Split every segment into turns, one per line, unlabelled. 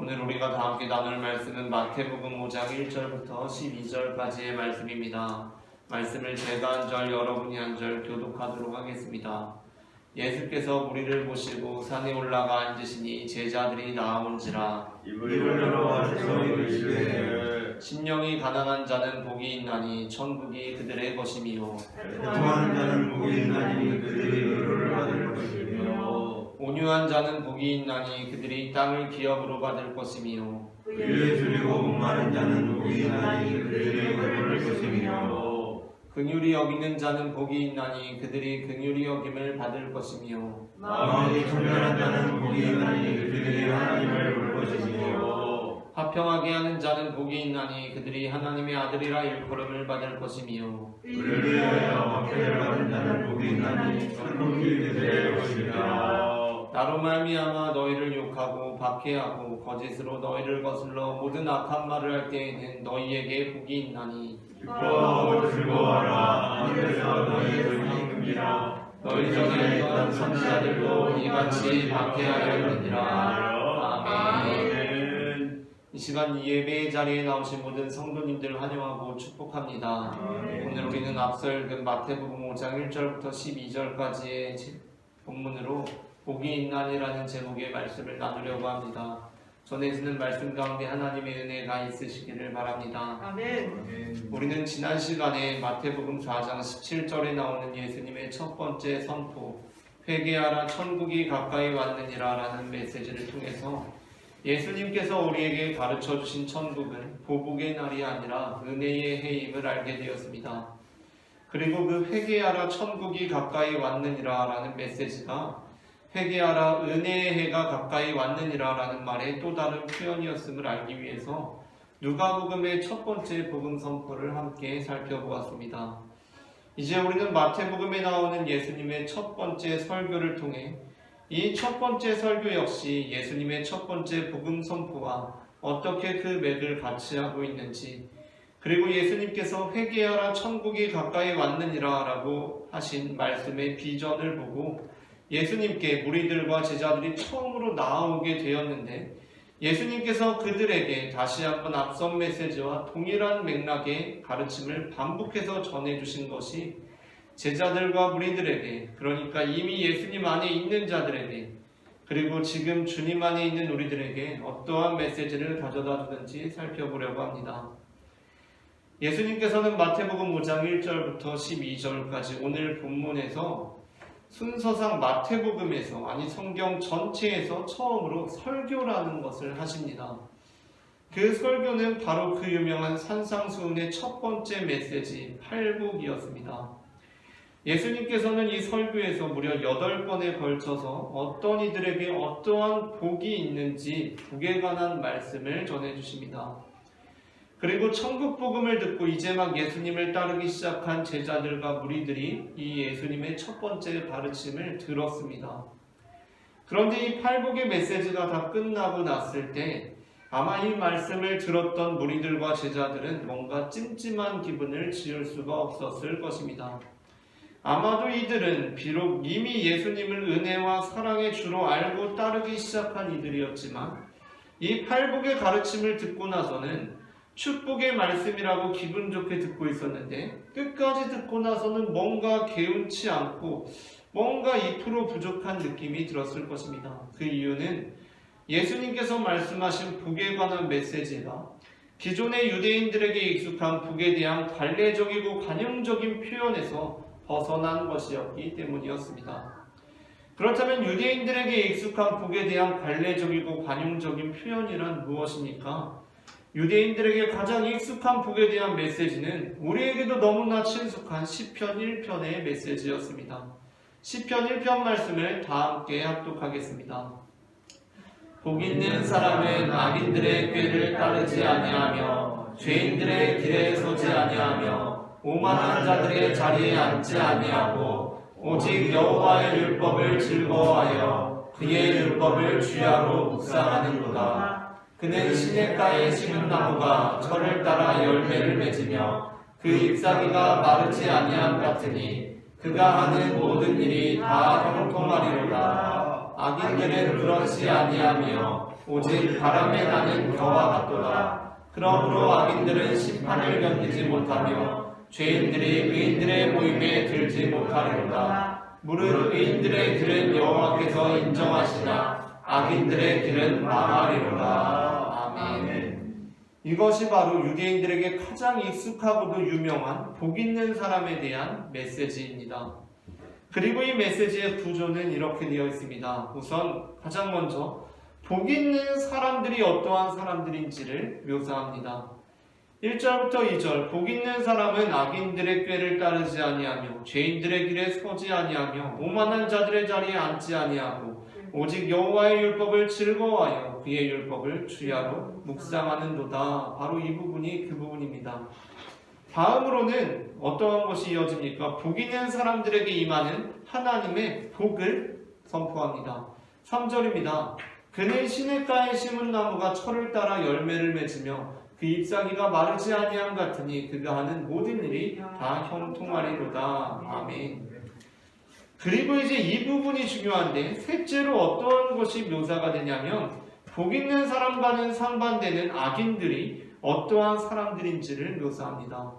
오늘 우리가 다 함께 나눌 말씀은 마태복음 5장 1절부터 12절까지의 말씀입니다. 말씀을 제가 한 절, 여러분이 한 절 교독하도록 하겠습니다. 예수께서 무리를 보시고 산에 올라가 앉으시니 제자들이 나아온지라.
입을 열어 하셔서 이르시되
심령이 가난한 자는 복이 있나니 천국이 그들의 것이미요.
애통하는 자는 복이 있나니 그들이 위로를 받을 것이며
온유한 자는 복이 있나니 그들이 땅을 기업으로 받을 것이미요.
의에 줄이고 목마른 자는 복이 있나니 그들이 배부를 것이며
긍휼히 여기는 자는 복이 있나니 그들이 긍휼히 여김을 받을 것이며
마음이 청결한 자는 복이 있나니 그들이 하나님을 볼 것이며
화평하게 하는 자는 복이 있나니 그들이 하나님의 아들이라 일컬음을 받을 것이며
의를 위하여 박해를 받은 자는 복이 있나니 천국이 그들의 것이며
나로 말미암아 너희를 욕하고 박해하고 거짓으로 너희를 거슬러 모든 악한 말을 할 때에는 너희에게 복이 있나니
기뻐하고 즐거워하라. 하늘에서 너희를 상급이라.
너희 전에 있던 선지자들도 이같이 박해하여 있느니라. 아멘. 이 시간 이 예배의 자리에 나오신 모든 성도님들 환영하고 축복합니다. 오늘 우리는 앞서 읽은 마태복음 5장 1절부터 12절까지의 본문으로 복이 있나니라는 제목의 말씀을 나누려고 합니다. 전해지는 말씀 가운데 하나님의 은혜가 있으시기를 바랍니다.
아멘.
우리는 지난 시간에 마태복음 4장 17절에 나오는 예수님의 첫 번째 선포, 회개하라 천국이 가까이 왔느니라 라는 메시지를 통해서 예수님께서 우리에게 가르쳐 주신 천국은 보복의 날이 아니라 은혜의 해임을 알게 되었습니다. 그리고 그 회개하라 천국이 가까이 왔느니라 라는 메시지가 회개하라 은혜의 해가 가까이 왔느니라 라는 말의 또 다른 표현이었음을 알기 위해서 누가복음의 첫 번째 복음 선포를 함께 살펴보았습니다. 이제 우리는 마태복음에 나오는 예수님의 첫 번째 설교를 통해 이 첫 번째 설교 역시 예수님의 첫 번째 복음 선포와 어떻게 그 맥을 같이 하고 있는지, 그리고 예수님께서 회개하라 천국이 가까이 왔느니라 라고 하신 말씀의 비전을 보고 예수님께 무리들과 제자들이 처음으로 나아오게 되었는데 예수님께서 그들에게 다시 한번 앞선 메시지와 동일한 맥락의 가르침을 반복해서 전해주신 것이 제자들과 무리들에게, 그러니까 이미 예수님 안에 있는 자들에게, 그리고 지금 주님 안에 있는 우리들에게 어떠한 메시지를 가져다 주는지 살펴보려고 합니다. 예수님께서는 마태복음 5장 1절부터 12절까지 오늘 본문에서 순서상 마태복음에서, 아니 성경 전체에서 처음으로 설교라는 것을 하십니다. 그 설교는 바로 그 유명한 산상수훈의 첫 번째 메시지 팔복이었습니다. 예수님께서는 이 설교에서 무려 8번에 걸쳐서 어떤 이들에게 어떠한 복이 있는지 복에 관한 말씀을 전해주십니다. 그리고 천국복음을 듣고 이제 막 예수님을 따르기 시작한 제자들과 무리들이 이 예수님의 첫 번째 가르침을 들었습니다. 그런데 이 팔복의 메시지가 다 끝나고 났을 때 아마 이 말씀을 들었던 무리들과 제자들은 뭔가 찜찜한 기분을 지을 수가 없었을 것입니다. 아마도 이들은 비록 이미 예수님을 은혜와 사랑의 주로 알고 따르기 시작한 이들이었지만 이 팔복의 가르침을 듣고 나서는 축복의 말씀이라고 기분 좋게 듣고 있었는데 끝까지 듣고 나서는 뭔가 개운치 않고 뭔가 2% 부족한 느낌이 들었을 것입니다. 그 이유는 예수님께서 말씀하신 복에 관한 메시지가 기존의 유대인들에게 익숙한 복에 대한 관례적이고 관용적인 표현에서 벗어난 것이었기 때문이었습니다. 그렇다면 유대인들에게 익숙한 복에 대한 관례적이고 관용적인 표현이란 무엇입니까? 유대인들에게 가장 익숙한 복에 대한 메시지는 우리에게도 너무나 친숙한 시편 1편의 메시지였습니다. 시편 1편 말씀을 다 함께 합독하겠습니다. 복 있는 사람은 악인들의 꾀를 따르지 아니하며 죄인들의 길에 서지 아니하며 오만한 자들의 자리에 앉지 아니하고 오직 여호와의 율법을 즐거워하여 그의 율법을 주야로 묵상하는도다. 그는 시냇가에 심은 나무가 철을 따라 열매를 맺으며 그 잎사귀가 마르지 아니함 같으니 그가 하는 모든 일이 다 형통하리로다. 악인들은 그렇지 아니하며 오직 바람에 나는 겨와 같도다. 그러므로 악인들은 심판을 견디지 못하며 죄인들이 의인들의 모임에 들지 못하리로다. 무릇 의인들의 길은 여호와께서 인정하시나 악인들의 길은 망하리로다. 아멘. 이것이 바로 유대인들에게 가장 익숙하고도 유명한 복 있는 사람에 대한 메시지입니다. 그리고 이 메시지의 구조는 이렇게 되어 있습니다. 우선 가장 먼저 복 있는 사람들이 어떠한 사람들인지를 묘사합니다. 1절부터 2절 복 있는 사람은 악인들의 꾀를 따르지 아니하며 죄인들의 길에 서지 아니하며 오만한 자들의 자리에 앉지 아니하고 오직 여호와의 율법을 즐거워하여 그의 율법을 주야로 묵상하는도다. 바로 이 부분이 그 부분입니다. 다음으로는 어떠한 것이 이어집니까? 복 있는 사람들에게 임하는 하나님의 복을 선포합니다. 3절입니다. 그는 시냇가에 심은 나무가 철을 따라 열매를 맺으며 그 잎사귀가 마르지 아니함 같으니 그가 하는 모든 일이 다 형통하리로다. 아멘. 그리고 이제 이 부분이 중요한데 셋째로 어떠한 것이 묘사가 되냐면 복 있는 사람과는 상반되는 악인들이 어떠한 사람들인지를 묘사합니다.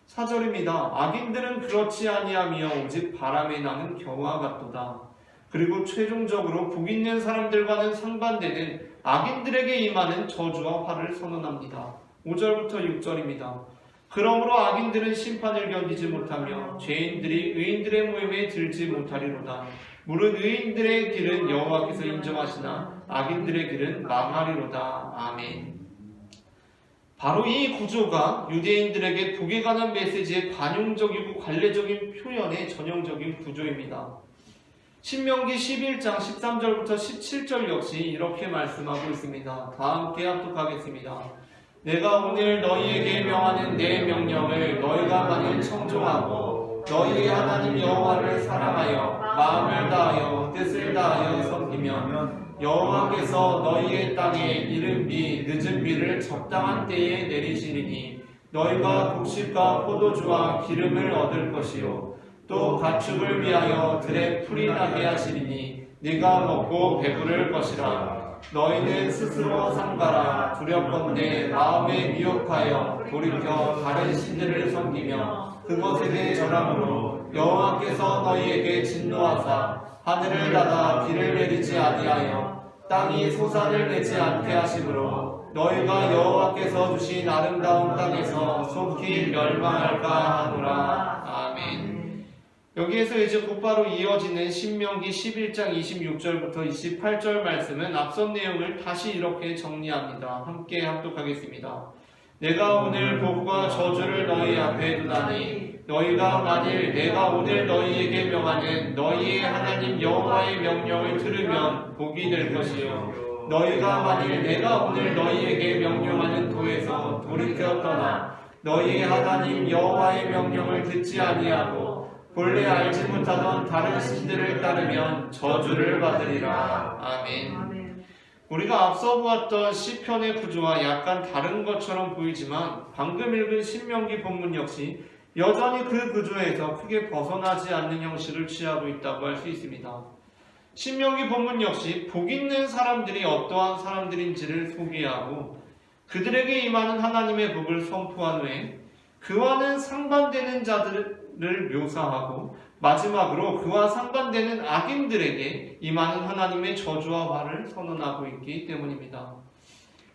4절입니다. 악인들은 그렇지 아니하며 오직 바람에 나는 겨와 같도다. 그리고 최종적으로 복 있는 사람들과는 상반되는 악인들에게 임하는 저주와 화를 선언합니다. 5절부터 6절입니다. 그러므로 악인들은 심판을 견디지 못하며 죄인들이 의인들의 모임에 들지 못하리로다. 무릇 의인들의 길은 여호와께서 인정하시나 악인들의 길은 망하리로다. 아멘. 바로 이 구조가 유대인들에게 복에 관한 메시지의 관용적이고 관례적인 표현의 전형적인 구조입니다. 신명기 11장 13절부터 17절 역시 이렇게 말씀하고 있습니다. 다 함께 합독하겠습니다. 내가 오늘 너희에게 명하는 내 명령을 너희가 만일 청종하고 너희의 하나님 여호와를 사랑하여 마음을 다하여 뜻을 다하여 섬기면 여호와께서 너희의 땅에 이른 비 늦은 비를 적당한 때에 내리시리니 너희가 곡식과 포도주와 기름을 얻을 것이요 또 가축을 위하여 들에 풀이 나게 하시리니 네가 먹고 배부를 것이라. 너희는 스스로 삼가라. 두렵건대 마음에 미혹하여 돌이켜 다른 신들을 섬기며 그것에 대해 절함으로 여호와께서 너희에게 진노하사 하늘을 닫아 비를 내리지 아니하여 땅이 소산을 내지 않게 하심으로 너희가 여호와께서 주신 아름다운 땅에서 속히 멸망할까 하노라. 아멘. 여기에서 이제 곧바로 이어지는 신명기 11장 26절부터 28절 말씀은 앞선 내용을 다시 이렇게 정리합니다. 함께 합독하겠습니다. 내가 오늘 복과 저주를 너희 앞에 두나니 너희가 만일 내가 오늘 너희에게 명하는 너희의 하나님 여호와의 명령을 들으면 복이 될 것이요 너희가 만일 내가 오늘 너희에게 명령하는 도에서 돌이켜 떠나 너희의 하나님 여호와의 명령을 듣지 아니하고 본래 알지 못하던 다른 신들을 따르면 저주를 받으리라. 아멘. 우리가 앞서 보았던 시편의 구조와 약간 다른 것처럼 보이지만 방금 읽은 신명기 본문 역시 여전히 그 구조에서 크게 벗어나지 않는 형식을 취하고 있다고 할 수 있습니다. 신명기 본문 역시 복 있는 사람들이 어떠한 사람들인지를 소개하고 그들에게 임하는 하나님의 복을 선포한 후에 그와는 상반되는 자들을 묘사하고 마지막으로 그와 상반되는 악인들에게 임하는 하나님의 저주와 화를 선언하고 있기 때문입니다.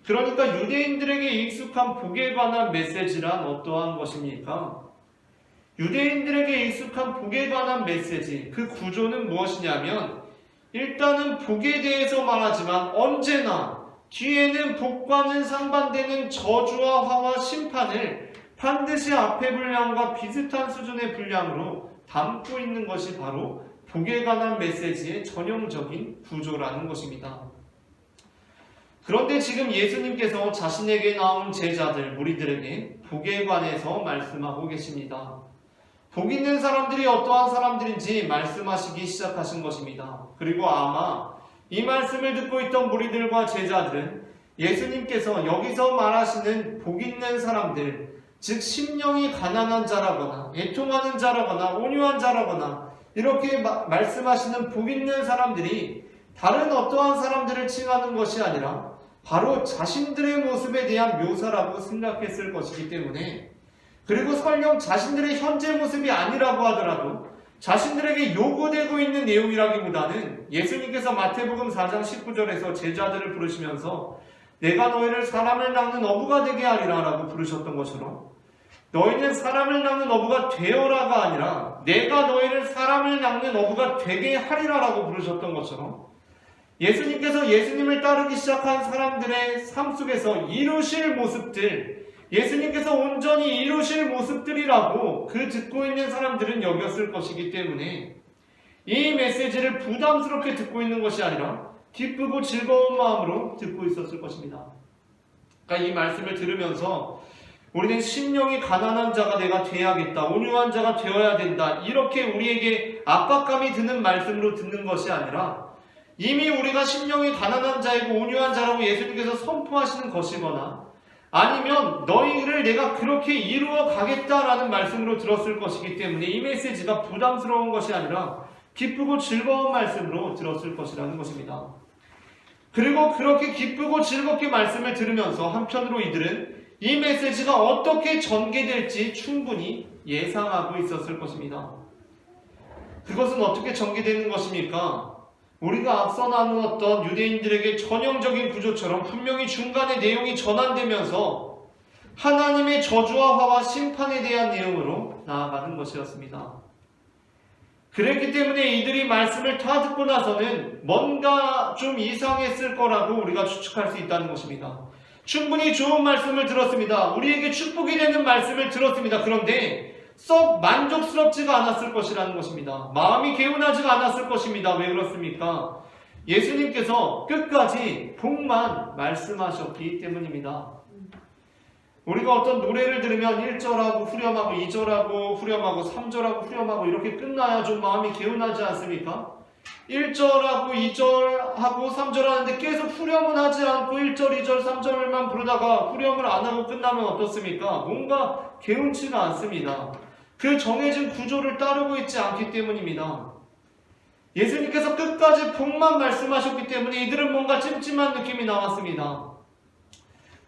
그러니까 유대인들에게 익숙한 복에 관한 메시지란 어떠한 것입니까? 유대인들에게 익숙한 복에 관한 메시지, 그 구조는 무엇이냐면 일단은 복에 대해서 말하지만 언제나 뒤에는 복과는 상반되는 저주와 화와 심판을 반드시 앞의 분량과 비슷한 수준의 분량으로 담고 있는 것이 바로 복에 관한 메시지의 전형적인 구조라는 것입니다. 그런데 지금 예수님께서 자신에게 나온 제자들, 무리들에게 복에 관해서 말씀하고 계십니다. 복 있는 사람들이 어떠한 사람들인지 말씀하시기 시작하신 것입니다. 그리고 아마 이 말씀을 듣고 있던 무리들과 제자들은 예수님께서 여기서 말하시는 복 있는 사람들, 즉 심령이 가난한 자라거나 애통하는 자라거나 온유한 자라거나 이렇게 말씀하시는 복 있는 사람들이 다른 어떠한 사람들을 칭하는 것이 아니라 바로 자신들의 모습에 대한 묘사라고 생각했을 것이기 때문에, 그리고 설령 자신들의 현재 모습이 아니라고 하더라도 자신들에게 요구되고 있는 내용이라기보다는 예수님께서 마태복음 4장 19절에서 제자들을 부르시면서 내가 너희를 사람을 낚는 어부가 되게 하리라 라고 부르셨던 것처럼, 너희는 사람을 낚는 어부가 되어라가 아니라 내가 너희를 사람을 낚는 어부가 되게 하리라 라고 부르셨던 것처럼, 예수님께서 예수님을 따르기 시작한 사람들의 삶 속에서 이루실 모습들, 예수님께서 온전히 이루실 모습들이라고 그 듣고 있는 사람들은 여겼을 것이기 때문에 이 메시지를 부담스럽게 듣고 있는 것이 아니라 기쁘고 즐거운 마음으로 듣고 있었을 것입니다. 그러니까 이 말씀을 들으면서 우리는 심령이 가난한 자가 내가 되어야겠다, 온유한 자가 되어야 된다, 이렇게 우리에게 압박감이 드는 말씀으로 듣는 것이 아니라 이미 우리가 심령이 가난한 자이고 온유한 자라고 예수님께서 선포하시는 것이거나 아니면 너희를 내가 그렇게 이루어 가겠다라는 말씀으로 들었을 것이기 때문에 이 메시지가 부담스러운 것이 아니라 기쁘고 즐거운 말씀으로 들었을 것이라는 것입니다. 그리고 그렇게 기쁘고 즐겁게 말씀을 들으면서 한편으로 이들은 이 메시지가 어떻게 전개될지 충분히 예상하고 있었을 것입니다. 그것은 어떻게 전개되는 것입니까? 우리가 앞서 나누었던 유대인들에게 전형적인 구조처럼 분명히 중간에 내용이 전환되면서 하나님의 저주와 화와 심판에 대한 내용으로 나아가는 것이었습니다. 그랬기 때문에 이들이 말씀을 다 듣고 나서는 뭔가 좀 이상했을 거라고 우리가 추측할 수 있다는 것입니다. 충분히 좋은 말씀을 들었습니다. 우리에게 축복이 되는 말씀을 들었습니다. 그런데 썩 만족스럽지가 않았을 것이라는 것입니다. 마음이 개운하지가 않았을 것입니다. 왜 그렇습니까? 예수님께서 끝까지 복만 말씀하셨기 때문입니다. 우리가 어떤 노래를 들으면 1절하고 후렴하고 2절하고 후렴하고 3절하고 후렴하고 이렇게 끝나야 좀 마음이 개운하지 않습니까? 1절하고 2절하고 3절 하는데 계속 후렴은 하지 않고 1절, 2절, 3절만 부르다가 후렴을 안 하고 끝나면 어떻습니까? 뭔가 개운치가 않습니다. 그 정해진 구조를 따르고 있지 않기 때문입니다. 예수님께서 끝까지 복만 말씀하셨기 때문에 이들은 뭔가 찜찜한 느낌이 나왔습니다.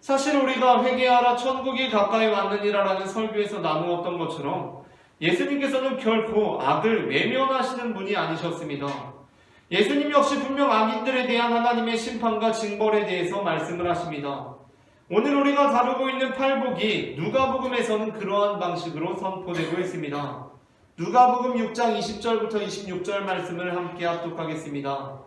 사실 우리가 회개하라 천국이 가까이 왔느니라라는 설교에서 나누었던 것처럼 예수님께서는 결코 악을 외면하시는 분이 아니셨습니다. 예수님 역시 분명 악인들에 대한 하나님의 심판과 징벌에 대해서 말씀을 하십니다. 오늘 우리가 다루고 있는 팔복이 누가복음에서는 그러한 방식으로 선포되고 있습니다. 누가복음 6장 20절부터 26절 말씀을 함께 합독하겠습니다.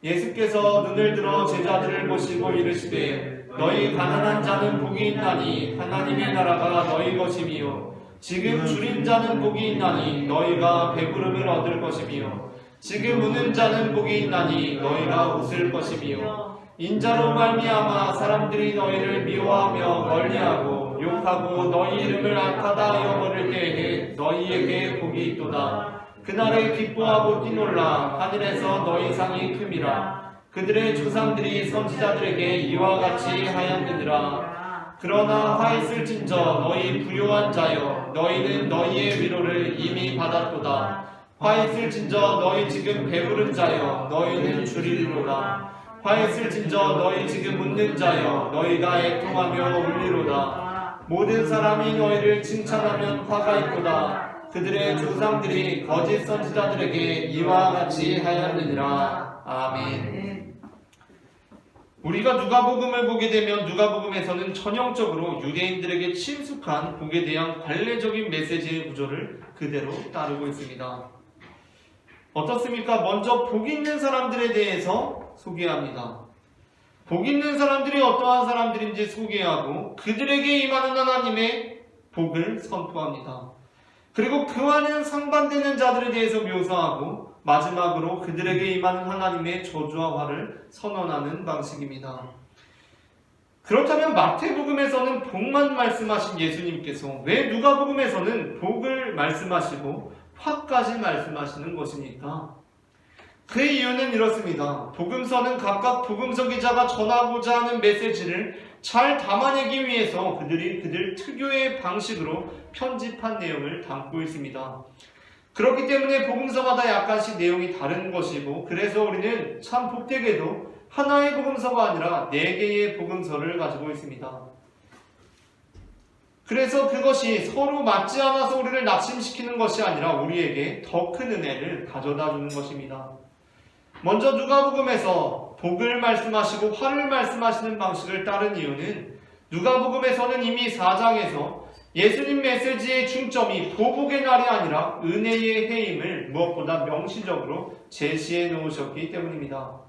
예수께서 눈을 들어 제자들을 보시고 이르시되 너희 가난한 자는 복이 있나니 하나님의 나라가 너희 것이미요 지금 줄인 자는 복이 있나니 너희가 배부름을 얻을 것이미요 지금 우는 자는 복이 있나니 너희가 웃을 것이미요 인자로 말미암아 사람들이 너희를 미워하며 멀리하고 욕하고 너희 이름을 악하다 여버릴 때에 너희에게 복이 있도다. 그날에 기뻐하고 뛰놀라 하늘에서 너희 상이 큼이라. 그들의 조상들이 선지자들에게 이와 같이 하였느니라. 그러나 화 있을진저 너희 부요한 자여 너희는 너희의 위로를 이미 받았도다. 화 있을진저 너희 지금 배부른 자여 너희는 줄이리로다. 화 있을진저 너희 지금 웃는 자여 너희가 애통하며 울리로다. 모든 사람이 너희를 칭찬하면 화가 있도다. 그들의 조상들이 거짓 선지자들에게 이와 같이 하였느니라. 아멘. 우리가 누가복음을 보게 되면 누가복음에서는 전형적으로 유대인들에게 친숙한 복에 대한 관례적인 메시지의 구조를 그대로 따르고 있습니다. 어떻습니까? 먼저 복 있는 사람들에 대해서 소개합니다. 복 있는 사람들이 어떠한 사람들인지 소개하고 그들에게 임하는 하나님의 복을 선포합니다. 그리고 그와는 상반되는 자들에 대해서 묘사하고 마지막으로 그들에게 임하는 하나님의 저주와 화를 선언하는 방식입니다. 그렇다면 마태복음에서는 복만 말씀하신 예수님께서 왜 누가복음에서는 복을 말씀하시고 화까지 말씀하시는 것입니까? 그 이유는 이렇습니다. 복음서는 각각 복음서 기자가 전하고자 하는 메시지를 잘 담아내기 위해서 그들 특유의 방식으로 편집한 내용을 담고 있습니다. 그렇기 때문에 복음서마다 약간씩 내용이 다른 것이고, 그래서 우리는 참 복되게도 하나의 복음서가 아니라 4개의 복음서를 가지고 있습니다. 그래서 그것이 서로 맞지 않아서 우리를 낙심시키는 것이 아니라 우리에게 더 큰 은혜를 가져다 주는 것입니다. 먼저 누가복음에서 복을 말씀하시고 화를 말씀하시는 방식을 따른 이유는 누가복음에서는 이미 4장에서 예수님 메시지의 중점이 보복의 날이 아니라 은혜의 해임을 무엇보다 명시적으로 제시해 놓으셨기 때문입니다.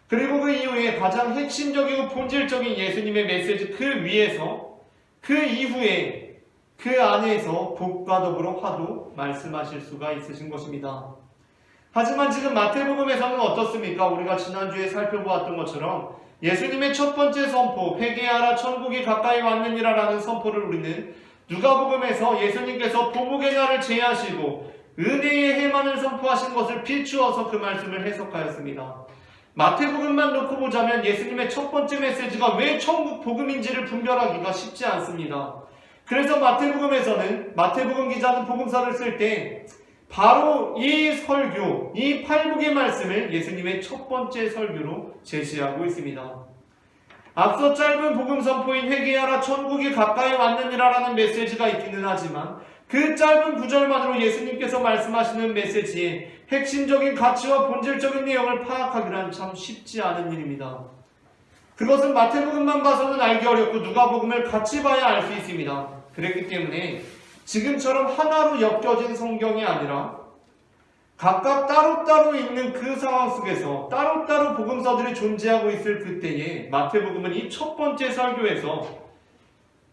그리고 그 이후에 가장 핵심적이고 본질적인 예수님의 메시지 그 위에서 그 이후에 그 안에서 복과 더불어 화도 말씀하실 수가 있으신 것입니다. 하지만 지금 마태복음에서는 어떻습니까? 우리가 지난주에 살펴보았던 것처럼 예수님의 첫 번째 선포, 회개하라 천국이 가까이 왔느니라 라는 선포를 우리는 누가복음에서 예수님께서 보복의 날을 제하시고 은혜의 해만을 선포하신 것을 비추어서 그 말씀을 해석하였습니다. 마태복음만 놓고 보자면 예수님의 첫 번째 메시지가 왜 천국 복음인지를 분별하기가 쉽지 않습니다. 그래서 마태복음 기자는 복음서를 쓸 때 바로 이 설교, 이 팔복의 말씀을 예수님의 첫 번째 설교로 제시하고 있습니다. 앞서 짧은 복음 선포인 회개하라 천국이 가까이 왔느니라 라는 메시지가 있기는 하지만 그 짧은 구절만으로 예수님께서 말씀하시는 메시지의 핵심적인 가치와 본질적인 내용을 파악하기란 참 쉽지 않은 일입니다. 그것은 마태복음만 봐서는 알기 어렵고 누가복음을 같이 봐야 알 수 있습니다. 그랬기 때문에 지금처럼 하나로 엮여진 성경이 아니라 각각 따로따로 있는 그 상황 속에서 따로따로 복음서들이 존재하고 있을 그때에 마태복음은 이 첫 번째 설교에서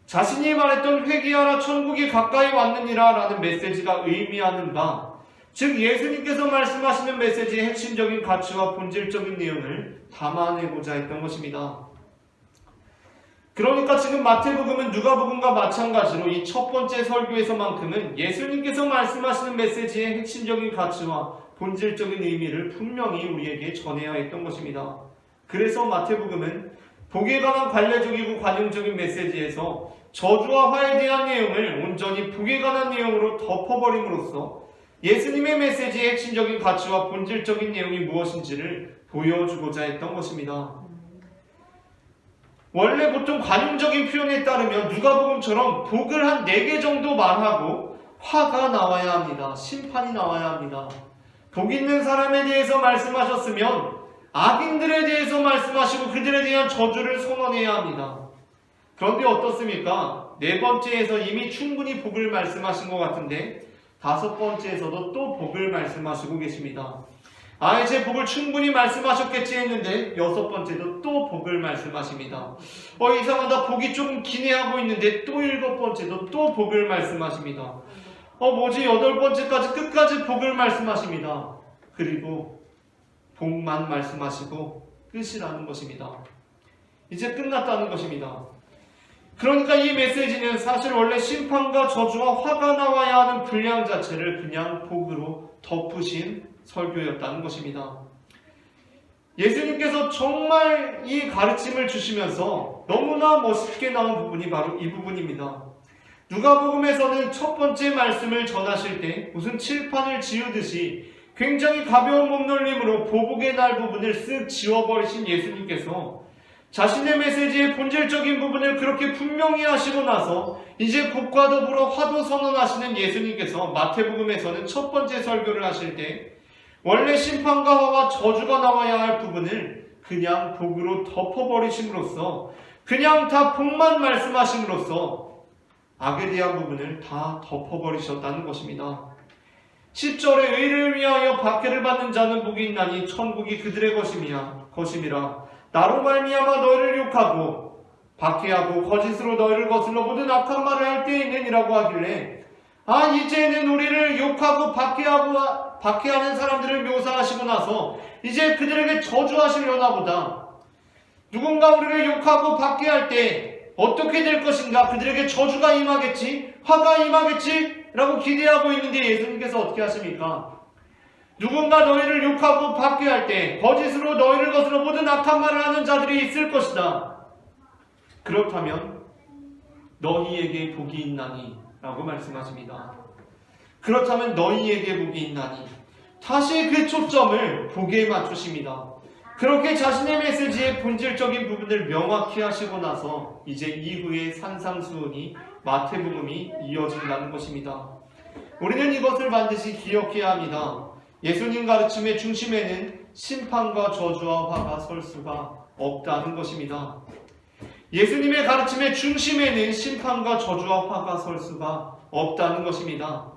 자신이 말했던 회개하라 천국이 가까이 왔느니라 라는 메시지가 의미하는 바, 즉 예수님께서 말씀하시는 메시지의 핵심적인 가치와 본질적인 내용을 담아내고자 했던 것입니다. 그러니까 지금 마태복음은 누가복음과 마찬가지로 이 첫 번째 설교에서만큼은 예수님께서 말씀하시는 메시지의 핵심적인 가치와 본질적인 의미를 분명히 우리에게 전해야 했던 것입니다. 그래서 마태복음은 복에 관한 관례적이고 관용적인 메시지에서 저주와 화에 대한 내용을 온전히 복에 관한 내용으로 덮어버림으로써 예수님의 메시지의 핵심적인 가치와 본질적인 내용이 무엇인지를 보여주고자 했던 것입니다. 원래 보통 관용적인 표현에 따르면 누가복음처럼 복을 한 4개 정도 말하고 화가 나와야 합니다. 심판이 나와야 합니다. 복 있는 사람에 대해서 말씀하셨으면 악인들에 대해서 말씀하시고 그들에 대한 저주를 선언해야 합니다. 그런데 어떻습니까? 4번째에서 이미 충분히 복을 말씀하신 것 같은데 5번째에서도 또 복을 말씀하시고 계십니다. 이제 복을 충분히 말씀하셨겠지 했는데 6번째도 또 복을 말씀하십니다. 이상하다. 복이 좀 기내하고 있는데 또 7번째도 또 복을 말씀하십니다. 뭐지? 8번째까지 끝까지 복을 말씀하십니다. 그리고 복만 말씀하시고 끝이라는 것입니다. 이제 끝났다는 것입니다. 그러니까 이 메시지는 사실 원래 심판과 저주와 화가 나와야 하는 분량 자체를 그냥 복으로 덮으신 설교였다는 것입니다. 예수님께서 정말 이 가르침을 주시면서 너무나 멋있게 나온 부분이 바로 이 부분입니다. 누가복음에서는 첫 번째 말씀을 전하실 때 무슨 칠판을 지우듯이 굉장히 가벼운 몸놀림으로 보복의 날 부분을 쓱 지워버리신 예수님께서 자신의 메시지의 본질적인 부분을 그렇게 분명히 하시고 나서 이제 복과 더불어 화도 선언하시는 예수님께서 마태복음에서는 첫 번째 설교를 하실 때 원래 심판과 화와 저주가 나와야 할 부분을 그냥 복으로 덮어버리심으로써 그냥 다 복만 말씀하심으로써 악에 대한 부분을 다 덮어버리셨다는 것입니다. 10절에 의를 위하여 박해를 받는 자는 복이 있나니 천국이 그들의 것임이라. 나로 말미암아 너희를 욕하고 박해하고 거짓으로 너희를 거슬러 모든 악한 말을 할 때에는이라고 하길래 이제는 우리를 욕하고 박해하는 사람들을 묘사하시고 나서 이제 그들에게 저주하시려나 보다. 누군가 우리를 욕하고 박해할 때 어떻게 될 것인가? 그들에게 저주가 임하겠지? 화가 임하겠지? 라고 기대하고 있는데 예수님께서 어떻게 하십니까? 누군가 너희를 욕하고 박해할 때 거짓으로 너희를 거스러 모든 악한 말을 하는 자들이 있을 것이다. 그렇다면 너희에게 복이 있나니 라고 말씀하십니다. 그렇다면 너희에게 복이 있나니 다시 그 초점을 복에 맞추십니다. 그렇게 자신의 메시지의 본질적인 부분을 명확히 하시고 나서 이제 이후에 산상수훈이 마태복음이 이어진다는 것입니다. 우리는 이것을 반드시 기억해야 합니다. 예수님 가르침의 중심에는 심판과 저주와 화가 설 수가 없다는 것입니다. 예수님의 가르침의 중심에는 심판과 저주와 화가 설 수가 없다는 것입니다.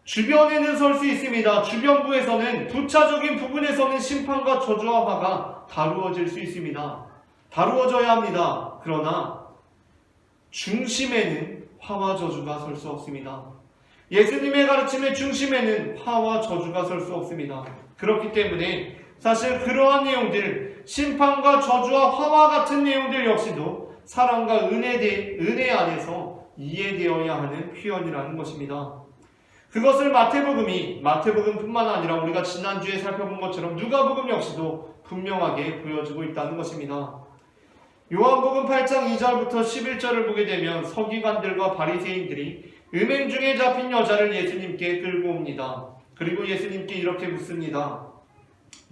주변에는 설 수 있습니다. 주변부에서는 부차적인 부분에서는 심판과 저주와 화가 다루어질 수 있습니다. 다루어져야 합니다. 그러나 중심에는 화와 저주가 설 수 없습니다. 예수님의 가르침의 중심에는 화와 저주가 설 수 없습니다. 그렇기 때문에 사실 그러한 내용들, 심판과 저주와 화와 같은 내용들 역시도 사랑과 은혜 안에서 이해되어야 하는 표현이라는 것입니다. 그것을 마태복음뿐만 아니라 우리가 지난주에 살펴본 것처럼 누가복음 역시도 분명하게 보여주고 있다는 것입니다. 요한복음 8장 2절부터 11절을 보게 되면 서기관들과 바리새인들이 음행 중에 잡힌 여자를 예수님께 끌고 옵니다. 그리고 예수님께 이렇게 묻습니다.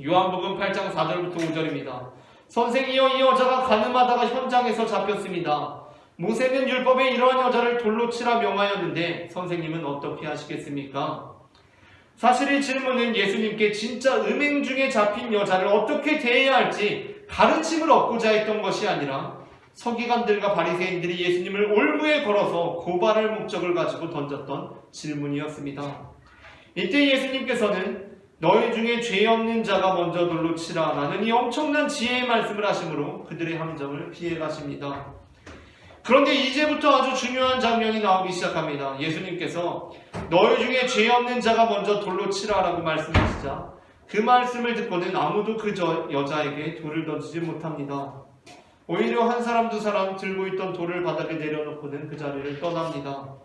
요한복음 8장 4절부터 5절입니다. 선생이여, 이 여자가 간음하다가 현장에서 잡혔습니다. 모세는 율법에 이러한 여자를 돌로 치라 명하였는데 선생님은 어떻게 하시겠습니까? 사실 이 질문은 예수님께 진짜 음행 중에 잡힌 여자를 어떻게 대해야 할지 가르침을 얻고자 했던 것이 아니라 서기관들과 바리새인들이 예수님을 올무에 걸어서 고발할 목적을 가지고 던졌던 질문이었습니다. 이때 예수님께서는 너희 중에 죄 없는 자가 먼저 돌로 치라 라는 이 엄청난 지혜의 말씀을 하심으로 그들의 함정을 피해 가십니다. 그런데 이제부터 아주 중요한 장면이 나오기 시작합니다. 예수님께서 너희 중에 죄 없는 자가 먼저 돌로 치라 라고 말씀하시자 그 말씀을 듣고는 아무도 그 여자에게 돌을 던지지 못합니다. 오히려 한 사람 두 사람 들고 있던 돌을 바닥에 내려놓고는 그 자리를 떠납니다.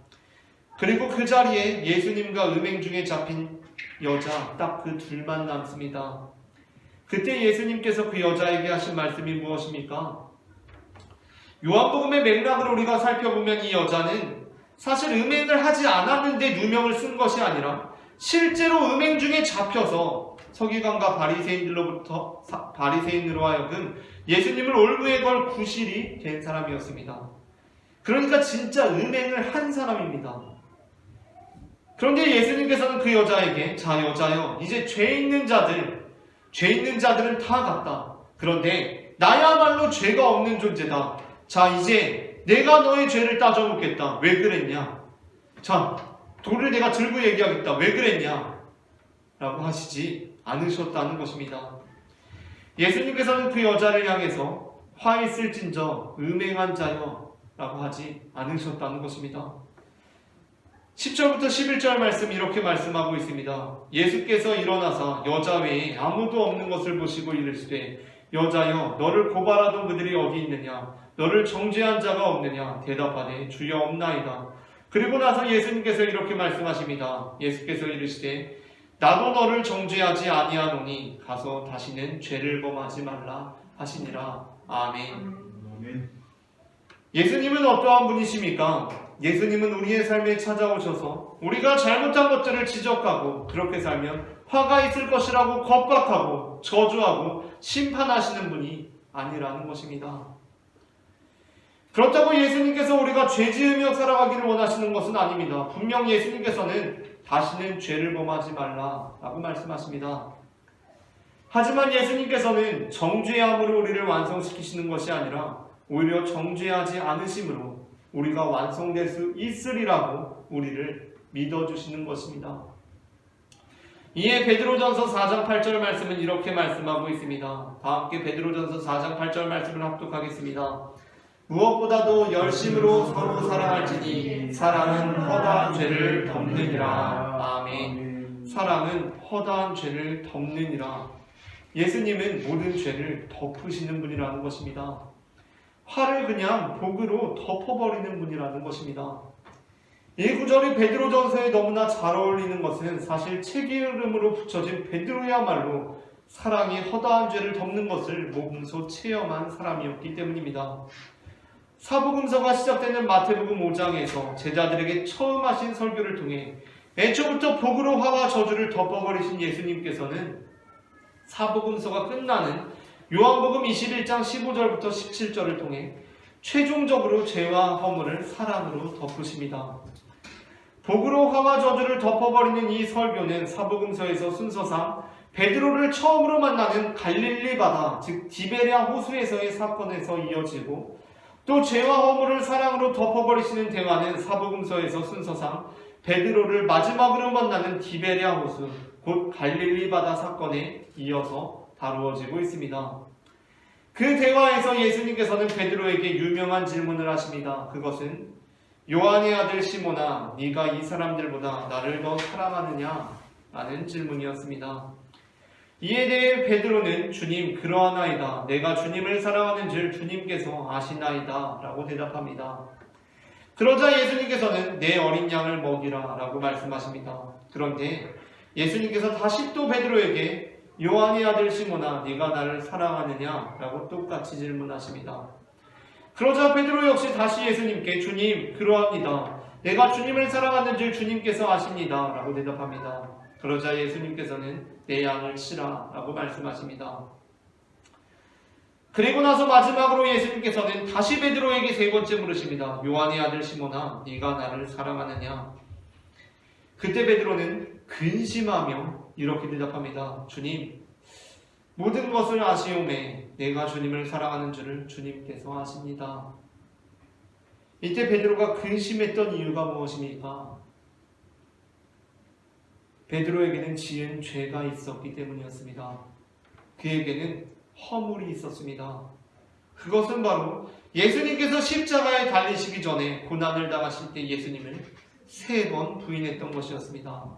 그리고 그 자리에 예수님과 음행 중에 잡힌 여자 딱 그 둘만 남습니다. 그때 예수님께서 그 여자에게 하신 말씀이 무엇입니까? 요한복음의 맥락을 우리가 살펴보면 이 여자는 사실 음행을 하지 않았는데 누명을 쓴 것이 아니라 실제로 음행 중에 잡혀서 서기관과 바리새인으로 하여금 예수님을 올무에 걸 구실이 된 사람이었습니다. 그러니까 진짜 음행을 한 사람입니다. 그런데 예수님께서는 그 여자에게 자 여자여, 이제 죄 있는 자들은 다 갔다. 그런데 나야말로 죄가 없는 존재다. 자 이제 내가 너의 죄를 따져보겠다. 왜 그랬냐? 자 돌을 내가 들고 얘기하겠다. 왜 그랬냐? 라고 하시지 않으셨다는 것입니다. 예수님께서는 그 여자를 향해서 화 있을진저 음행한 자여 라고 하지 않으셨다는 것입니다. 10절부터 11절 말씀 이렇게 말씀하고 있습니다. 예수께서 일어나사 여자 외에 아무도 없는 것을 보시고 이르시되 여자여, 너를 고발하던 그들이 어디 있느냐? 너를 정죄한 자가 없느냐? 대답하되 주여 없나이다. 그리고 나서 예수님께서 이렇게 말씀하십니다. 예수께서 이르시되 나도 너를 정죄하지 아니하노니 가서 다시는 죄를 범하지 말라 하시니라. 아멘. 예수님은 어떠한 분이십니까? 예수님은 우리의 삶에 찾아오셔서 우리가 잘못한 것들을 지적하고 그렇게 살면 화가 있을 것이라고 겁박하고 저주하고 심판하시는 분이 아니라는 것입니다. 그렇다고 예수님께서 우리가 죄 지으며 살아가기를 원하시는 것은 아닙니다. 분명 예수님께서는 다시는 죄를 범하지 말라라고 말씀하십니다. 하지만 예수님께서는 정죄함으로 우리를 완성시키시는 것이 아니라 오히려 정죄하지 않으심으로 우리가 완성될 수 있으리라고 우리를 믿어주시는 것입니다. 이에 베드로전서 4장 8절 말씀은 이렇게 말씀하고 있습니다. 다 함께 베드로전서 4장 8절 말씀을 합독하겠습니다. 무엇보다도 열심으로 서로 사랑할지니 사랑은 허다한 죄를 덮느니라. 아멘. 사랑은 허다한 죄를 덮느니라. 예수님은 모든 죄를 덮으시는 분이라는 것입니다. 화를 그냥 복으로 덮어버리는 분이라는 것입니다. 이 구절이 베드로전서에 너무나 잘 어울리는 것은 사실 책의 이름으로 붙여진 베드로야말로 사랑이 허다한 죄를 덮는 것을 몸소 체험한 사람이었기 때문입니다. 사복음서가 시작되는 마태복음 5장에서 제자들에게 처음 하신 설교를 통해 애초부터 복으로 화와 저주를 덮어버리신 예수님께서는 사복음서가 끝나는 요한복음 21장 15절부터 17절을 통해 최종적으로 죄와 허물을 사랑으로 덮으십니다. 복으로 화와 저주를 덮어버리는 이 설교는 사복음서에서 순서상 베드로를 처음으로 만나는 갈릴리 바다, 즉 디베랴 호수에서의 사건에서 이어지고, 또 죄와 허물을 사랑으로 덮어버리시는 대화는 사복음서에서 순서상 베드로를 마지막으로 만나는 디베랴 호수, 곧 갈릴리 바다 사건에 이어서 다루어지고 있습니다. 그 대화에서 예수님께서는 베드로에게 유명한 질문을 하십니다. 그것은 요한의 아들 시몬아, 네가 이 사람들보다 나를 더 사랑하느냐? 라는 질문이었습니다. 이에 대해 베드로는 주님 그러하나이다. 내가 주님을 사랑하는 줄 주님께서 아시나이다. 라고 대답합니다. 그러자 예수님께서는 내 어린 양을 먹이라 라고 말씀하십니다. 그런데 예수님께서 다시 또 베드로에게 요한의 아들 시몬아, 네가 나를 사랑하느냐? 라고 똑같이 질문하십니다. 그러자 베드로 역시 다시 예수님께 주님 그러합니다. 내가 주님을 사랑하는 줄 주님께서 아십니다. 라고 대답합니다. 그러자 예수님께서는 내 양을 치라 라고 말씀하십니다. 그리고 나서 마지막으로 예수님께서는 다시 베드로에게 세 번째 물으십니다. 요한의 아들 시몬아, 네가 나를 사랑하느냐? 그때 베드로는 근심하며 이렇게 대답합니다. 주님, 모든 것을 아시오매 내가 주님을 사랑하는 줄을 주님께서 아십니다. 이때 베드로가 근심했던 이유가 무엇입니까? 베드로에게는 지은 죄가 있었기 때문이었습니다. 그에게는 허물이 있었습니다. 그것은 바로 예수님께서 십자가에 달리시기 전에 고난을 당하실 때 예수님을 3번 부인했던 것이었습니다.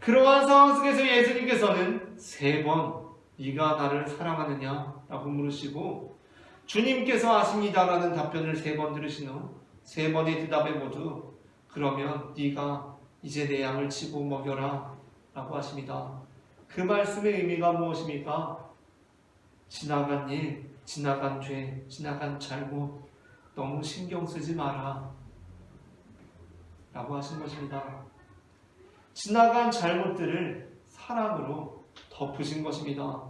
그러한 상황 속에서 예수님께서는 3번 네가 나를 사랑하느냐? 라고 물으시고 주님께서 아십니다 라는 답변을 3번 들으신 후 3번의 대답에 모두 그러면 네가 이제 내 양을 치고 먹여라 라고 하십니다. 그 말씀의 의미가 무엇입니까? 지나간 일, 지나간 죄, 지나간 잘못 너무 신경 쓰지 마라 라고 하신 것입니다. 지나간 잘못들을 사랑으로 덮으신 것입니다.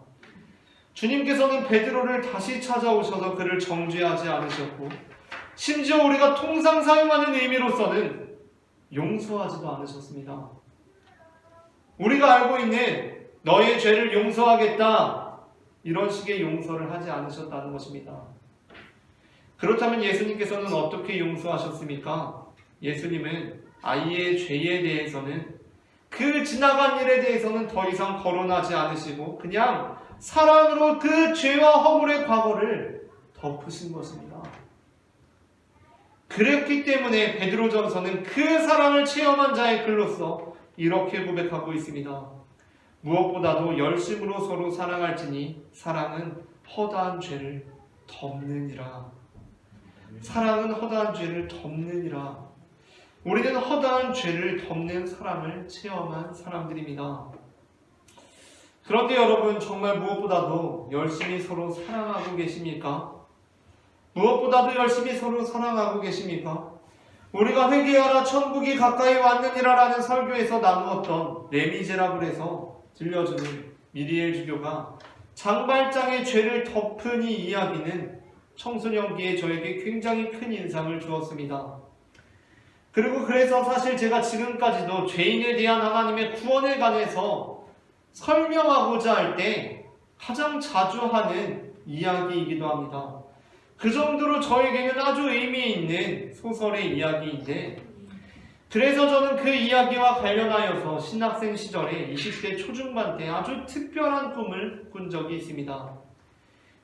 주님께서는 베드로를 다시 찾아오셔서 그를 정죄하지 않으셨고 심지어 우리가 통상 사용하는 의미로서는 용서하지도 않으셨습니다. 우리가 알고 있는 너의 죄를 용서하겠다 이런 식의 용서를 하지 않으셨다는 것입니다. 그렇다면 예수님께서는 어떻게 용서하셨습니까? 예수님은 아이의 죄에 대해서는 그 지나간 일에 대해서는 더 이상 거론하지 않으시고 그냥 사랑으로 그 죄와 허물의 과거를 덮으신 것입니다. 그랬기 때문에 베드로전서는 그 사랑을 체험한 자의 글로서 이렇게 고백하고 있습니다. 무엇보다도 열심으로 서로 사랑할지니 사랑은 허다한 죄를 덮느니라. 사랑은 허다한 죄를 덮느니라. 우리는 허다한 죄를 덮는 사랑을 체험한 사람들입니다. 그런데 여러분 정말 무엇보다도 열심히 서로 사랑하고 계십니까? 무엇보다도 열심히 서로 사랑하고 계십니까? 우리가 회개하라 천국이 가까이 왔느니라 라는 설교에서 나누었던 레미제라블에서 들려주는 미리엘 주교가 장발장의 죄를 덮은 이 이야기는 청소년기에 저에게 굉장히 큰 인상을 주었습니다. 그리고 그래서 사실 제가 지금까지도 죄인에 대한 하나님의 구원에 관해서 설명하고자 할 때 가장 자주 하는 이야기이기도 합니다. 그 정도로 저에게는 아주 의미 있는 소설의 이야기인데 그래서 저는 그 이야기와 관련하여서 신학생 시절에 20대 초중반 때 아주 특별한 꿈을 꾼 적이 있습니다.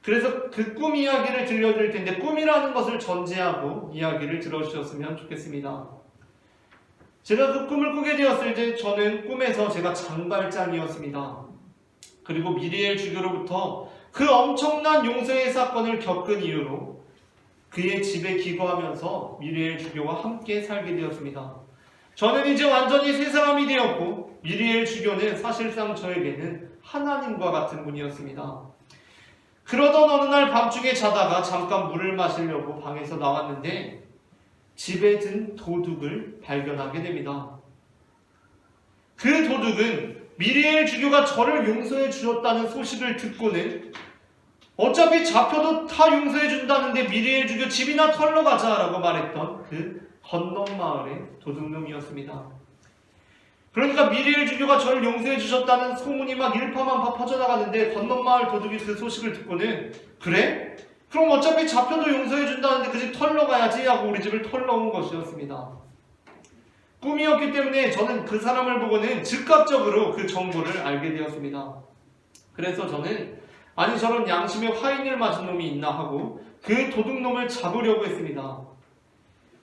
그래서 그 꿈 이야기를 들려드릴 텐데 꿈이라는 것을 전제하고 이야기를 들어주셨으면 좋겠습니다. 제가 그 꿈을 꾸게 되었을 때 저는 꿈에서 제가 장발장이었습니다. 그리고 미리엘 주교로부터 그 엄청난 용서의 사건을 겪은 이유로 그의 집에 기거하면서 미리엘 주교와 함께 살게 되었습니다. 저는 이제 완전히 새 사람이 되었고 미리엘 주교는 사실상 저에게는 하나님과 같은 분이었습니다. 그러던 어느 날 밤중에 자다가 잠깐 물을 마시려고 방에서 나왔는데 집에 든 도둑을 발견하게 됩니다. 그 도둑은 미리엘 주교가 저를 용서해 주셨다는 소식을 듣고는 어차피 잡혀도 다 용서해 준다는데 미리엘 주교 집이나 털러 가자라고 말했던 그 건넌 마을의 도둑놈이었습니다. 그러니까 미리엘 주교가 저를 용서해 주셨다는 소문이 막 일파만파 퍼져나가는데 건넌 마을 도둑이 그 소식을 듣고는 그래? 그럼 어차피 잡혀도 용서해 준다는데 그 집 털러 가야지 하고 우리 집을 털러 온 것이었습니다. 꿈이었기 때문에 저는 그 사람을 보고는 즉각적으로 그 정보를 알게 되었습니다. 그래서 저는 아니 저런 양심에 화인을 맞은 놈이 있나 하고 그 도둑놈을 잡으려고 했습니다.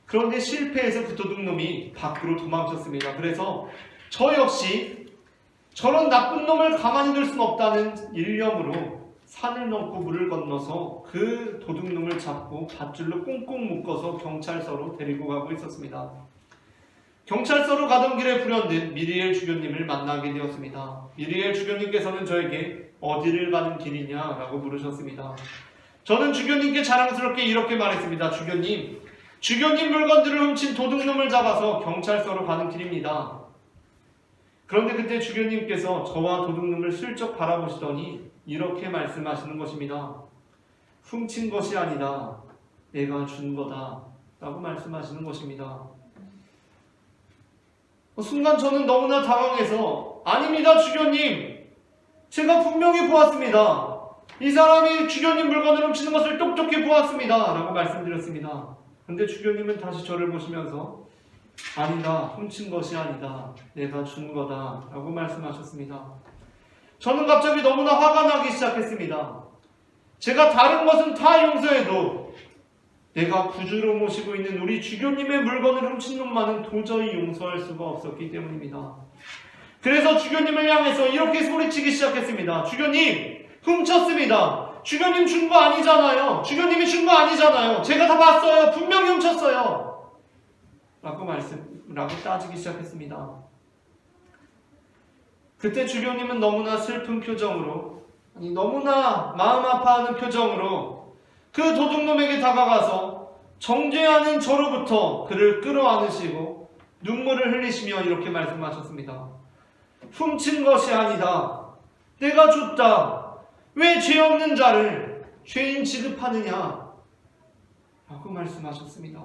그런데 실패해서 그 도둑놈이 밖으로 도망쳤습니다. 그래서 저 역시 저런 나쁜 놈을 가만히 둘 수는 없다는 일념으로 산을 넘고 물을 건너서 그 도둑놈을 잡고 밧줄로 꽁꽁 묶어서 경찰서로 데리고 가고 있었습니다. 경찰서로 가던 길에 불현듯 미리엘 주교님을 만나게 되었습니다. 미리엘 주교님께서는 저에게 어디를 가는 길이냐라고 물으셨습니다. 저는 주교님께 자랑스럽게 이렇게 말했습니다. 주교님 물건들을 훔친 도둑놈을 잡아서 경찰서로 가는 길입니다. 그런데 그때 주교님께서 저와 도둑놈을 슬쩍 바라보시더니 이렇게 말씀하시는 것입니다. 훔친 것이 아니다. 내가 준 거다. 라고 말씀하시는 것입니다. 순간 저는 너무나 당황해서 아닙니다 주교님, 제가 분명히 보았습니다. 이 사람이 주교님 물건을 훔치는 것을 똑똑히 보았습니다 라고 말씀드렸습니다. 근데 주교님은 다시 저를 보시면서 아니다, 훔친 것이 아니다, 내가 준 거다 라고 말씀하셨습니다. 저는 갑자기 너무나 화가 나기 시작했습니다. 제가 다른 것은 다 용서해도 내가 구주로 모시고 있는 우리 주교님의 물건을 훔친 놈만은 도저히 용서할 수가 없었기 때문입니다. 그래서 주교님을 향해서 이렇게 소리치기 시작했습니다. 주교님, 훔쳤습니다. 주교님 준 거 아니잖아요. 주교님이 준 거 아니잖아요. 제가 다 봤어요. 분명히 훔쳤어요. 라고 따지기 시작했습니다. 그때 주교님은 너무나 슬픈 표정으로, 너무나 마음 아파하는 표정으로 그 도둑놈에게 다가가서 정죄하는 저로부터 그를 끌어안으시고 눈물을 흘리시며 이렇게 말씀하셨습니다. 훔친 것이 아니다. 내가 줬다. 왜 죄 없는 자를 죄인 취급하느냐? 라고 말씀하셨습니다.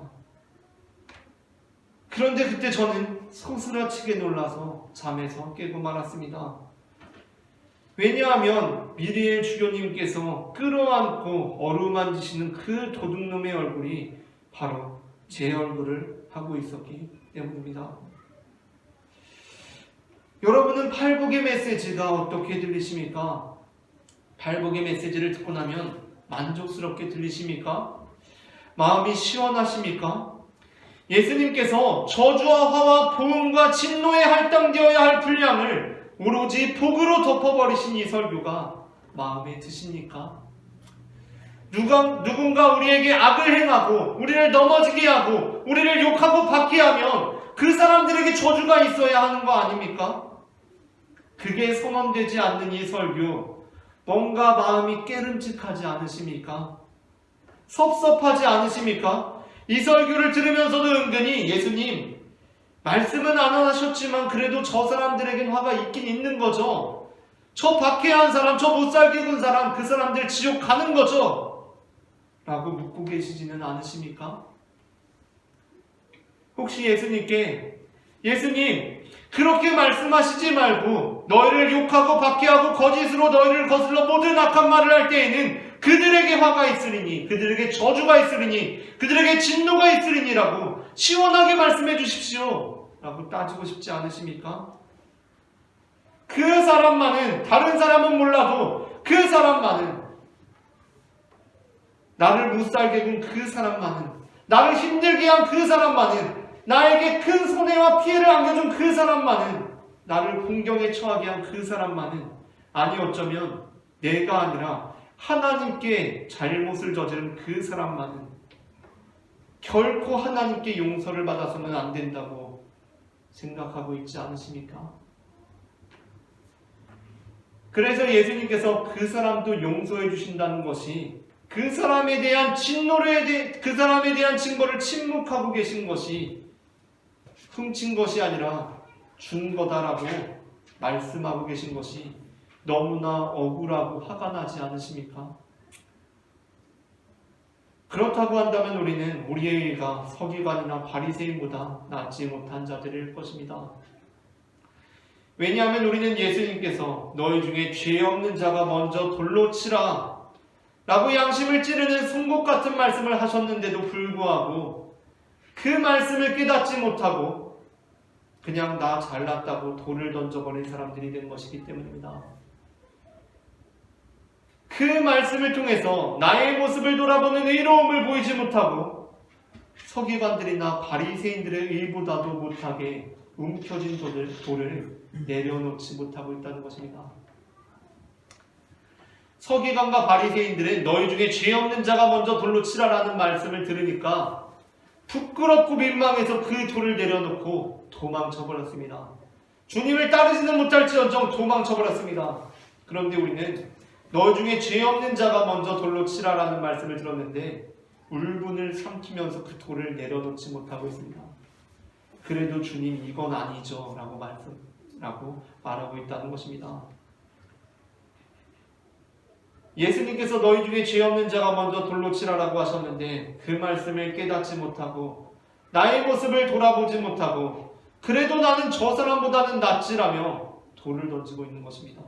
그런데 그때 저는 소스라치게 놀라서 잠에서 깨고 말았습니다. 왜냐하면 미리엘 주교님께서 끌어안고 어루만지시는 그 도둑놈의 얼굴이 바로 제 얼굴을 하고 있었기 때문입니다. 여러분은 팔복의 메시지가 어떻게 들리십니까? 팔복의 메시지를 듣고 나면 만족스럽게 들리십니까? 마음이 시원하십니까? 예수님께서 저주와 화와 보응과 진노에 할당되어야 할 분량을 오로지 복으로 덮어버리신 이 설교가 마음에 드십니까? 누군가 우리에게 악을 행하고 우리를 넘어지게 하고 우리를 욕하고 받게 하면 그 사람들에게 저주가 있어야 하는 거 아닙니까? 그게 선언되지 않는 이 설교, 뭔가 마음이 깨름직하지 않으십니까? 섭섭하지 않으십니까? 이 설교를 들으면서도 은근히 예수님, 말씀은 안 하셨지만 그래도 저 사람들에겐 화가 있긴 있는 거죠. 저 박해한 사람, 저 못살게 군 사람, 그 사람들 지옥 가는 거죠? 라고 묻고 계시지는 않으십니까? 혹시 예수님께 예수님, 그렇게 말씀하시지 말고 너희를 욕하고 박해하고 거짓으로 너희를 거슬러 모든 악한 말을 할 때에는 그들에게 화가 있으리니, 그들에게 저주가 있으리니, 그들에게 진노가 있으리니라고 시원하게 말씀해 주십시오 라고 따지고 싶지 않으십니까? 그 사람만은, 다른 사람은 몰라도 그 사람만은, 나를 못살게 군 그 사람만은, 나를 힘들게 한 그 사람만은, 나에게 큰 손해와 피해를 안겨준 그 사람만은, 나를 공경에 처하게 한 그 사람만은, 아니 어쩌면 내가 아니라 하나님께 잘못을 저지른 그 사람만은 결코 하나님께 용서를 받아서는 안 된다고 생각하고 있지 않으십니까? 그래서 예수님께서 그 사람도 용서해 주신다는 것이 그 사람에 대한 그 사람에 대한 징벌을 침묵하고 계신 것이 훔친 것이 아니라 준 거다라고 말씀하고 계신 것이 너무나 억울하고 화가 나지 않으십니까? 그렇다고 한다면 우리는 우리의 일가 서기관이나 바리새인보다 낫지 못한 자들일 것입니다. 왜냐하면 우리는 예수님께서 너희 중에 죄 없는 자가 먼저 돌로 치라 라고 양심을 찌르는 송곳 같은 말씀을 하셨는데도 불구하고 그 말씀을 깨닫지 못하고 그냥 나 잘났다고 돌을 던져버린 사람들이 된 것이기 때문입니다. 그 말씀을 통해서 나의 모습을 돌아보는 의로움을 보이지 못하고 서기관들이나 바리새인들의 일보다도 못하게 움켜진 돌을 내려놓지 못하고 있다는 것입니다. 서기관과 바리새인들은 너희 중에 죄 없는 자가 먼저 돌로 치라라는 말씀을 들으니까 부끄럽고 민망해서 그 돌을 내려놓고 도망쳐버렸습니다. 주님을 따르지는 못할지언정 도망쳐버렸습니다. 그런데 우리는 너희 중에 죄 없는 자가 먼저 돌로 치라라는 말씀을 들었는데 울분을 삼키면서 그 돌을 내려놓지 못하고 있습니다. 그래도 주님 이건 아니죠 라고 말하고 있다는 것입니다. 예수님께서 너희 중에 죄 없는 자가 먼저 돌로 치라라고 하셨는데 그 말씀을 깨닫지 못하고 나의 모습을 돌아보지 못하고 그래도 나는 저 사람보다는 낫지라며 돌을 던지고 있는 것입니다.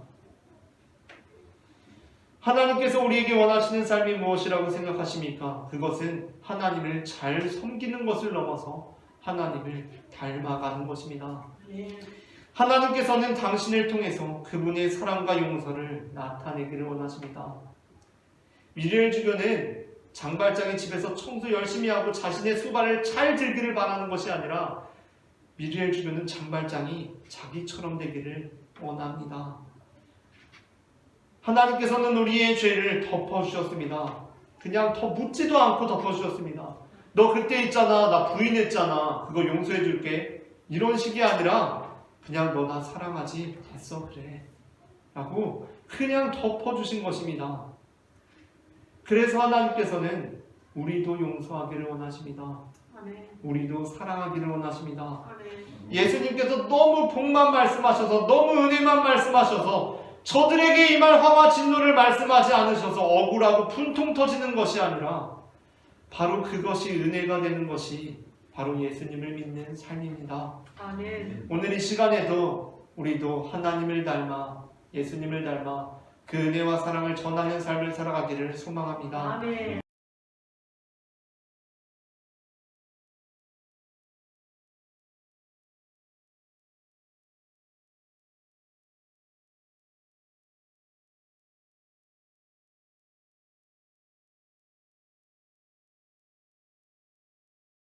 하나님께서 우리에게 원하시는 삶이 무엇이라고 생각하십니까? 그것은 하나님을 잘 섬기는 것을 넘어서 하나님을 닮아가는 것입니다. 하나님께서는 당신을 통해서 그분의 사랑과 용서를 나타내기를 원하십니다. 미래의 주교는 장발장이 집에서 청소 열심히 하고 자신의 수발을 잘 들기를 바라는 것이 아니라 미래의 주교는 장발장이 자기처럼 되기를 원합니다. 하나님께서는 우리의 죄를 덮어주셨습니다. 그냥 더 묻지도 않고 덮어주셨습니다. 너 그때 있잖아, 나 부인했잖아, 그거 용서해줄게, 이런 식이 아니라 그냥 너 나 사랑하지? 됐어, 그래 라고 그냥 덮어주신 것입니다. 그래서 하나님께서는 우리도 용서하기를 원하십니다. 우리도 사랑하기를 원하십니다. 예수님께서 너무 복만 말씀하셔서 너무 은혜만 말씀하셔서 저들에게 임할 화와 진노를 말씀하지 않으셔서 억울하고 분통 터지는 것이 아니라 바로 그것이 은혜가 되는 것이 바로 예수님을 믿는 삶입니다.
아멘.
오늘 이 시간에도 우리도 하나님을 닮아 예수님을 닮아 그 은혜와 사랑을 전하는 삶을 살아가기를 소망합니다.
아멘.